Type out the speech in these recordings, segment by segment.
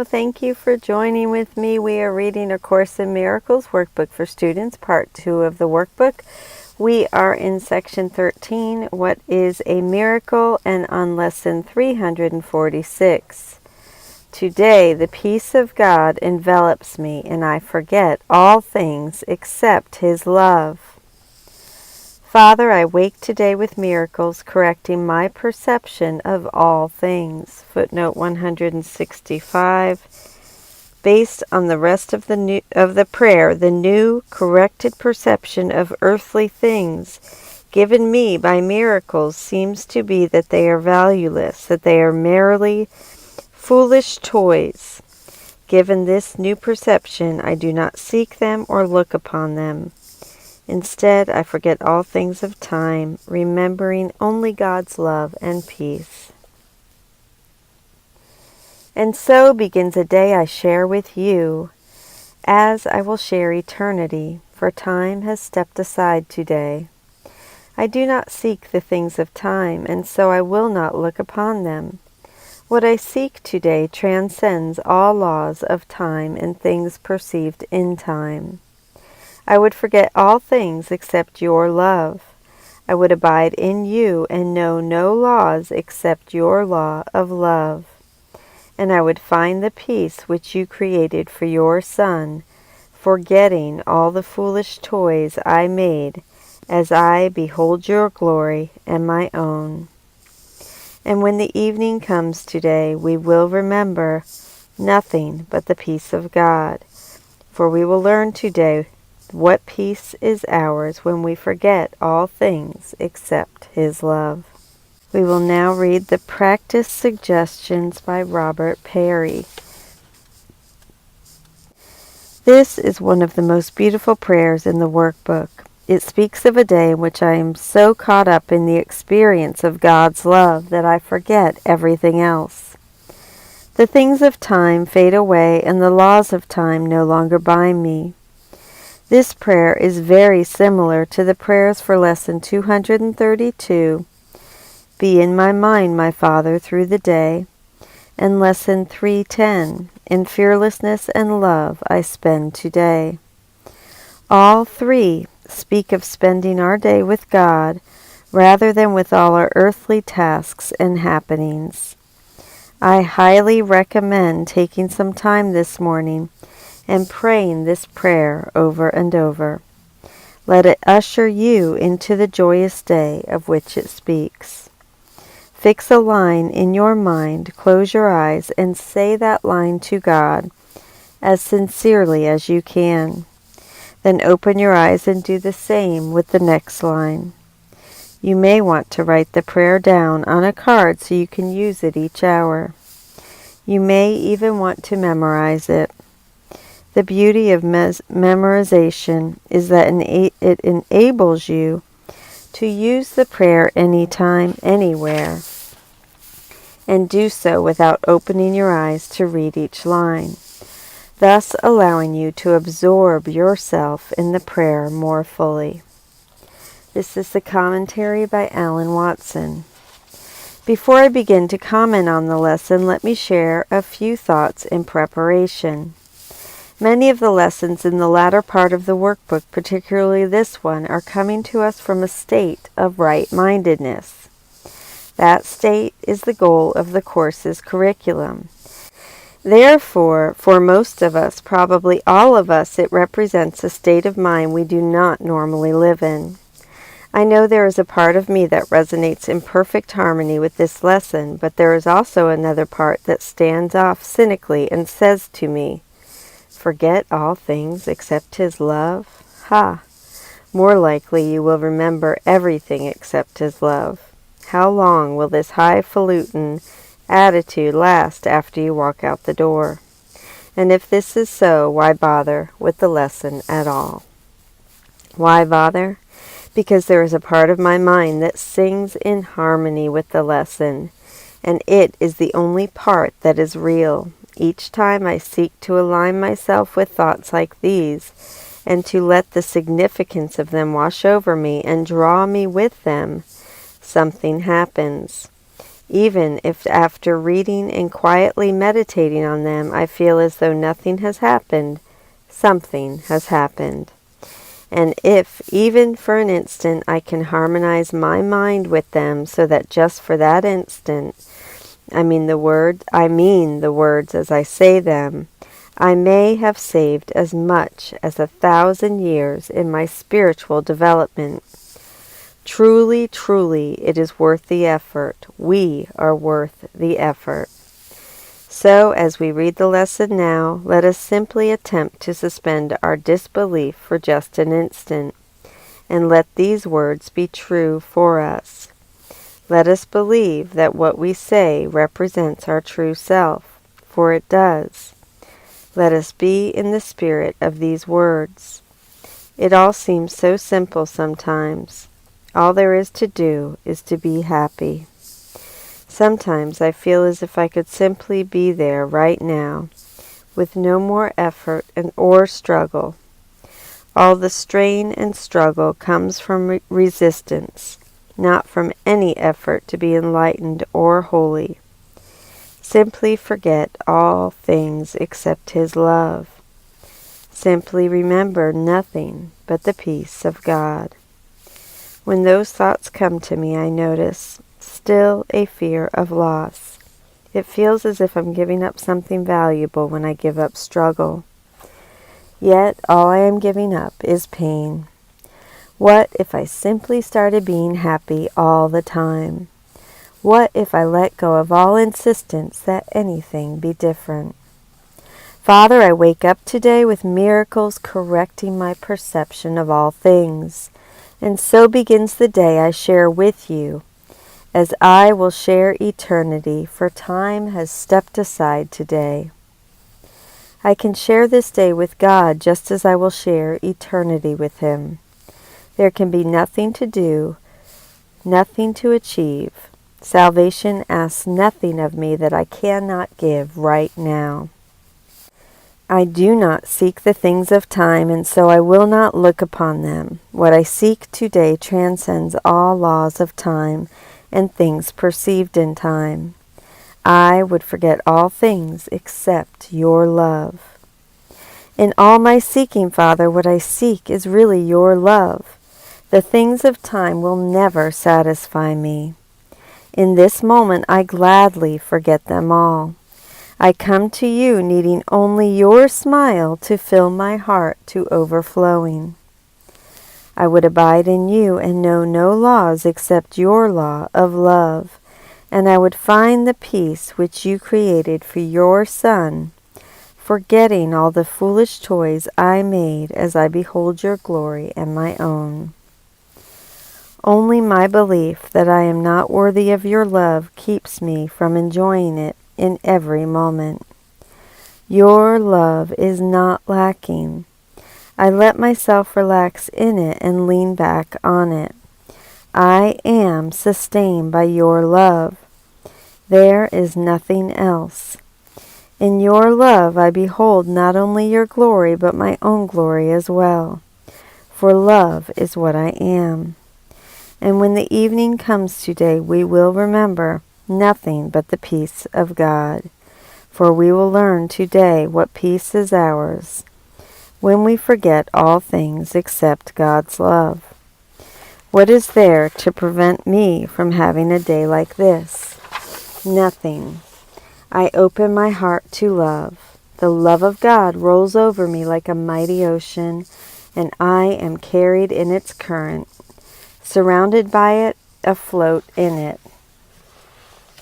Thank you for joining with me. We are reading A Course in Miracles workbook for students, part 2 of the workbook. We are in section 13, What is a Miracle, and on lesson 346. Today, the peace of God envelops me, and I forget all things except His love. Father, I wake today with miracles, correcting my perception of all things. Footnote 165. Based on the rest of the prayer, the new corrected perception of earthly things given me by miracles seems to be that they are valueless, that they are merely foolish toys. Given this new perception, I do not seek them or look upon them. Instead, I forget all things of time, remembering only God's love and peace. And so begins a day I share with you, as I will share eternity, for time has stepped aside today. I do not seek the things of time, and so I will not look upon them. What I seek today transcends all laws of time and things perceived in time. I would forget all things except your love. I would abide in you and know no laws except your law of love. And I would find the peace which you created for your Son, forgetting all the foolish toys I made as I behold your glory and my own. And when the evening comes today, we will remember nothing but the peace of God, for we will learn today what peace is ours when we forget all things except His love. We will now read the practice suggestions by Robert Perry. This is one of the most beautiful prayers in the workbook. It speaks of a day in which I am so caught up in the experience of God's love that I forget everything else. The things of time fade away and the laws of time no longer bind me. This prayer is very similar to the prayers for lesson 232, Be in my mind, my Father, through the day, and lesson 310, In fearlessness and love I spend today. All three speak of spending our day with God rather than with all our earthly tasks and happenings. I highly recommend taking some time this morning and praying this prayer over and over. Let it usher you into the joyous day of which it speaks. Fix a line in your mind, close your eyes, and say that line to God as sincerely as you can. Then open your eyes and do the same with the next line. You may want to write the prayer down on a card so you can use it each hour. You may even want to memorize it. The beauty of memorization is that it enables you to use the prayer anytime, anywhere, and do so without opening your eyes to read each line, thus allowing you to absorb yourself in the prayer more fully. This is the commentary by Alan Watson. Before I begin to comment on the lesson, let me share a few thoughts in preparation. Many of the lessons in the latter part of the workbook, particularly this one, are coming to us from a state of right-mindedness. That state is the goal of the course's curriculum. Therefore, for most of us, probably all of us, it represents a state of mind we do not normally live in. I know there is a part of me that resonates in perfect harmony with this lesson, but there is also another part that stands off cynically and says to me, Forget all things except His love? Ha! More likely you will remember everything except His love. How long will this highfalutin attitude last after you walk out the door? And if this is so, why bother with the lesson at all? Why bother? Because there is a part of my mind that sings in harmony with the lesson, and it is the only part that is real. Each time I seek to align myself with thoughts like these, and to let the significance of them wash over me and draw me with them, something happens. Even if after reading and quietly meditating on them I feel as though nothing has happened, something has happened. And if, even for an instant, I can harmonize my mind with them so that just for that instant, I mean the words as I say them, I may have saved as much as 1,000 years in my spiritual development. Truly, truly, it is worth the effort. We are worth the effort. So, as we read the lesson now, let us simply attempt to suspend our disbelief for just an instant, and let these words be true for us. Let us believe that what we say represents our true self, for it does. Let us be in the spirit of these words. It all seems so simple sometimes. All there is to do is to be happy. Sometimes I feel as if I could simply be there right now, with no more effort or struggle. All the strain and struggle comes from resistance, not from any effort to be enlightened or holy. Simply forget all things except His love. Simply remember nothing but the peace of God. When those thoughts come to me, I notice still a fear of loss. It feels as if I'm giving up something valuable when I give up struggle. Yet all I am giving up is pain. What if I simply started being happy all the time? What if I let go of all insistence that anything be different? Father, I wake up today with miracles correcting my perception of all things. And so begins the day I share with you, as I will share eternity, for time has stepped aside today. I can share this day with God just as I will share eternity with Him. There can be nothing to do, nothing to achieve. Salvation asks nothing of me that I cannot give right now. I do not seek the things of time, and so I will not look upon them. What I seek today transcends all laws of time and things perceived in time. I would forget all things except your love. In all my seeking, Father, what I seek is really your love. The things of time will never satisfy me. In this moment, I gladly forget them all. I come to you needing only your smile to fill my heart to overflowing. I would abide in you and know no laws except your law of love, and I would find the peace which you created for your Son, forgetting all the foolish toys I made as I behold your glory and my own. Only my belief that I am not worthy of your love keeps me from enjoying it in every moment. Your love is not lacking. I let myself relax in it and lean back on it. I am sustained by your love. There is nothing else. In your love I behold not only your glory but my own glory as well. For love is what I am. And when the evening comes today, we will remember nothing but the peace of God. For we will learn today what peace is ours when we forget all things except God's love. What is there to prevent me from having a day like this? Nothing. I open my heart to love. The love of God rolls over me like a mighty ocean, and I am carried in its current, surrounded by it, afloat in it.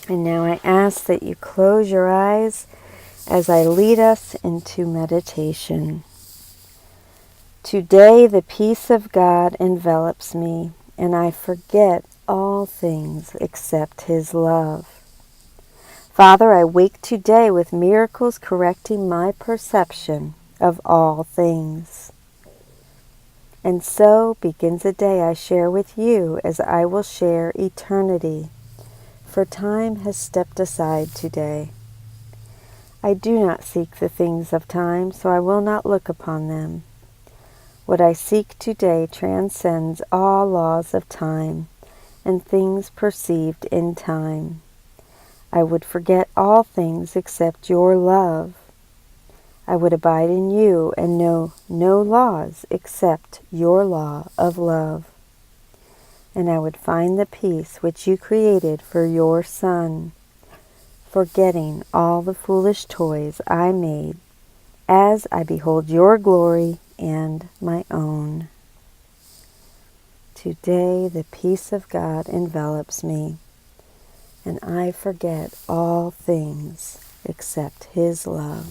And now I ask that you close your eyes as I lead us into meditation. Today the peace of God envelops me, and I forget all things except His love. Father, I wake today with miracles correcting my perception of all things. And so begins a day I share with you as I will share eternity, for time has stepped aside today. I do not seek the things of time, so I will not look upon them. What I seek today transcends all laws of time and things perceived in time. I would forget all things except your love. I would abide in you and know no laws except your law of love. And I would find the peace which you created for your Son, forgetting all the foolish toys I made as I behold your glory and my own. Today the peace of God envelops me, and I forget all things except His love.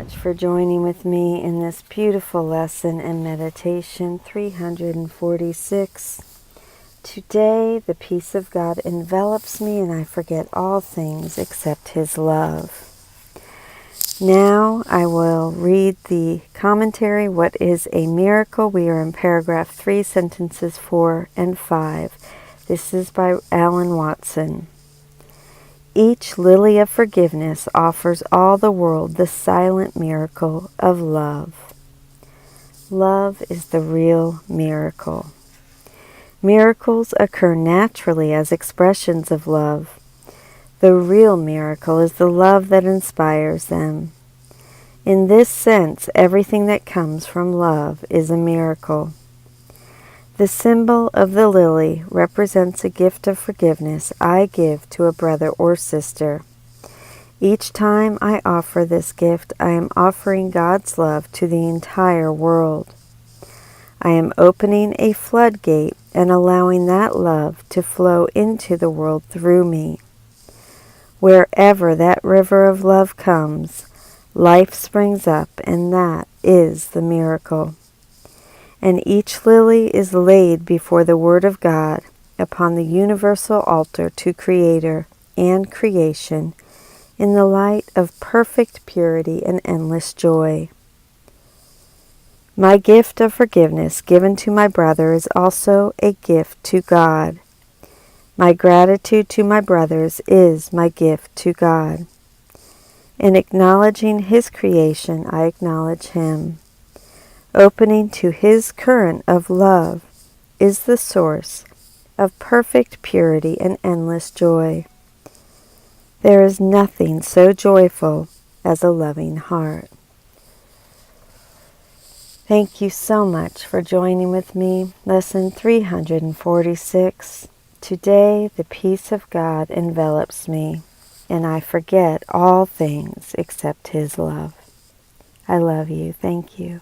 much for joining with me in this beautiful lesson and meditation 346. Today, the peace of God envelops me and I forget all things except His love. Now I will read the commentary, What is a Miracle? We are in paragraph 3, sentences 4 and 5. This is by Alan Watson. Each lily of forgiveness offers all the world the silent miracle of love. Love is the real miracle. Miracles occur naturally as expressions of love. The real miracle is the love that inspires them. In this sense, everything that comes from love is a miracle. The symbol of the lily represents a gift of forgiveness I give to a brother or sister. Each time I offer this gift, I am offering God's love to the entire world. I am opening a floodgate and allowing that love to flow into the world through me. Wherever that river of love comes, life springs up, and that is the miracle. And each lily is laid before the Word of God upon the universal altar to Creator and creation in the light of perfect purity and endless joy. My gift of forgiveness given to my brother is also a gift to God. My gratitude to my brothers is my gift to God. In acknowledging His creation, I acknowledge Him. Opening to His current of love is the source of perfect purity and endless joy. There is nothing so joyful as a loving heart. Thank you so much for joining with me. Lesson 346. Today, the peace of God envelops me, and I forget all things except His love. I love you. Thank you.